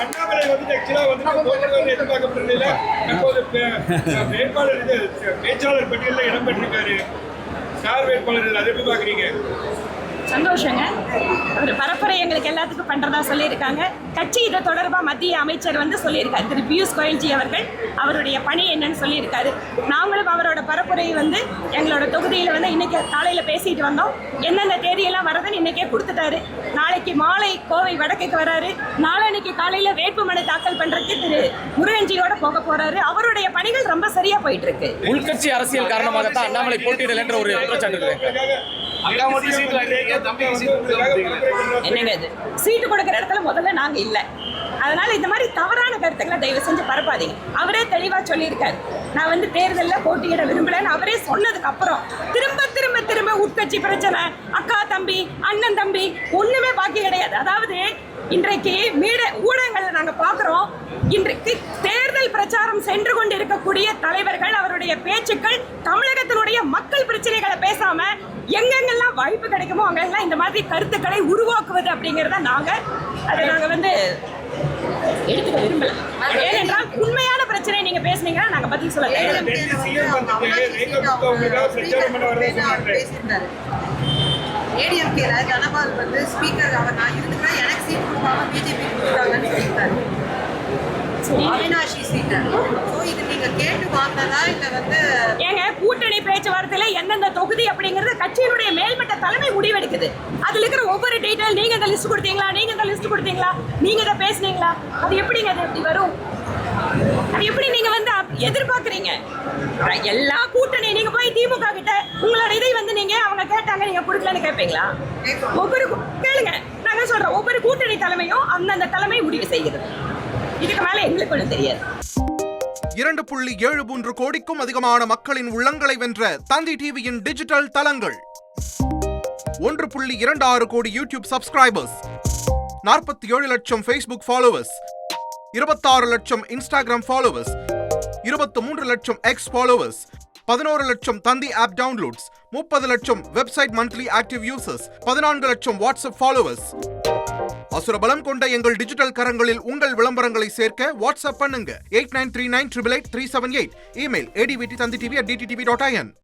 அண்ணாமலை வந்து ஆக்சுவலா வந்து எதிர்பார்க்கப்படுறதில்ல. தற்போது வேட்பாளர் பேச்சாளர் பட்டியலில் இடம் பெற்றிருக்காரு. ஸ்டார் வேட்பாளர் அதை எப்படி பாக்குறீங்க? சந்தோஷங்க. ஒரு பரப்புரை எங்களுக்கு எல்லாத்துக்கும் பண்றதா சொல்லியிருக்காங்க. கட்சி இது தொடர்பா மத்திய அமைச்சர் வந்து சொல்லியிருக்காரு, திரு பியூஷ் கோயல்ஜி அவர்கள் அவருடைய பணி என்னன்னு சொல்லியிருக்காரு. நாங்களும் அவரோட பரப்புரை வந்து எங்களோட தொகுதியில் வந்து இன்னைக்கு காலையில் பேசிட்டு வந்தோம். எந்தெந்த தேதியெல்லாம் வரதுன்னு இன்னைக்கே கொடுத்துட்டாரு. நாளைக்கு மாலை கோவை வடக்குக்கு வராரு. நாளன்னைக்கு காலையில் வேட்புமனு தாக்கல் பண்றதுக்கு திரு முருகன்ஜியோட போக போறாரு. அவருடைய பணிகள் ரொம்ப சரியா போயிட்டு இருக்கு. உள்கட்சி அரசியல் காரணமாகத்தான் அண்ணாமலை போட்டியிடல என்ற ஒரு குற்றச்சாட்டு. என்னங்க இது சீட்டு கொடுக்கிற இடத்துல முதல்ல நாங்க இல்ல. அதனால இந்த மாதிரி தவறான கருத்துக்களை தயவு செஞ்சு பரப்பாதீங்க. அவரே தெளிவா சொல்லியிருக்காரு, நான் வந்து தேர்தலில் போட்டியிட விரும்பலன்னு அவரே சொன்னதுக்கு அப்புறம் திரும்ப திரும்ப திரும்ப உட்கட்சி பிரச்சனை, அக்கா தம்பி அண்ணன் தம்பி ஒண்ணுமே பாக்கி கிடையாது. அதாவது இன்றைக்கு ஊடகங்களை நாங்க பாக்குறோம். இன்றைக்கு தேர்தல் பிரச்சாரம் சென்று கொண்டு இருக்கக்கூடிய தலைவர்கள் அவருடைய பேச்சுக்கள் தமிழகத்தினுடைய மக்கள் பிரச்சனைகளை பேசாம எங்கெங்கெல்லாம் வாய்ப்பு கிடைக்குமோ அங்கெல்லாம் இந்த மாதிரி கருத்துக்களை உருவாக்குவது அப்படிங்கிறத அதை நாங்க வந்து எடுத்துக்க விரும்பல. ஏனென்றால் உண்மையான பிரச்சனை நீங்க பேசுனீங்கன்னா நாங்க பதில் சொல்ல ஏடிஎம்கேல தனபால் வந்து ஸ்பீக்கர் அவர் நான் இருக்கிறேன், எனக்கு சீட் கொடுக்காம பிஜேபி கொடுக்குறாங்கன்னு சொல்லியிருக்காரு. அவினாஷி சீட்டு. ஸோ இது நீங்க கேட்டு வாங்கினதா இல்லை வந்து ஏங்க கூட்டணி பேச்சுவார்த்தையில எந்தெந்த தொகுதி அப்படிங்கறது கட்சியினுடைய மேல்மட்ட தலைமை முடிவெடுக்குது. அதுல இருக்கிற ஒவ்வொரு டீடைல் நீங்க இந்த லிஸ்ட் கொடுத்தீங்களா, நீங்க இந்த லிஸ்ட் கொடுத்தீங்களா, நீங்க இதை பேசுனீங்களா, அது எப்படிங்க அது எப்படி வரும்? அது எப்படி நீங்க வந்து எதிர்பார்க்குறீங்க? எல்லா கூட்டணி நீங்க போய் திமுக கிட்ட உங்களோட இதை வந்து நீங்க அவங்க கேட்டாங்க நீங்க கொடுக்கலன்னு கேட்பீங்களா? ஒவ்வொரு கேளுங்க, நாங்க சொல்றோம் ஒவ்வொரு கூட்டணி தலைமையும் அந்தந்த தலைமை முடிவு செய்கிறது. இதுக்கு மேல எங்களுக்கு ஒன்றும் தெரியாது. 2.73 கோடிக்கும் அதிகமான மக்களின் உள்ளங்களை வென்ற தந்தி டிவியின் டிஜிட்டல் தளங்கள். 1.26 கோடி யூடியூப் சப்ஸ்கிரைபர்ஸ், 47 லட்சம் ஃபேஸ்புக் ஃபாலோவர்ஸ், 26 லட்சம் இன்ஸ்டாகிராம் ஃபாலோவர்ஸ், 23 லட்சம் எக்ஸ் ஃபாலோவர்ஸ், 11 லட்சம் தந்தி ஆப் டவுன்லோட்ஸ், 30 லட்சம் வெப்சைட் மந்த்லி ஆக்டிவ் யூசர்ஸ், 14 லட்சம் வாட்ஸ்அப் ஃபாலோவர்ஸ். அசுரபலம் கொண்ட எங்கள் டிஜிட்டல் கரங்களில் உங்கள் விளம்பரங்களை சேர்க்க வாட்ஸ்அப் பண்ணுங்க 8939883778. Email advttanditv@dttv.in.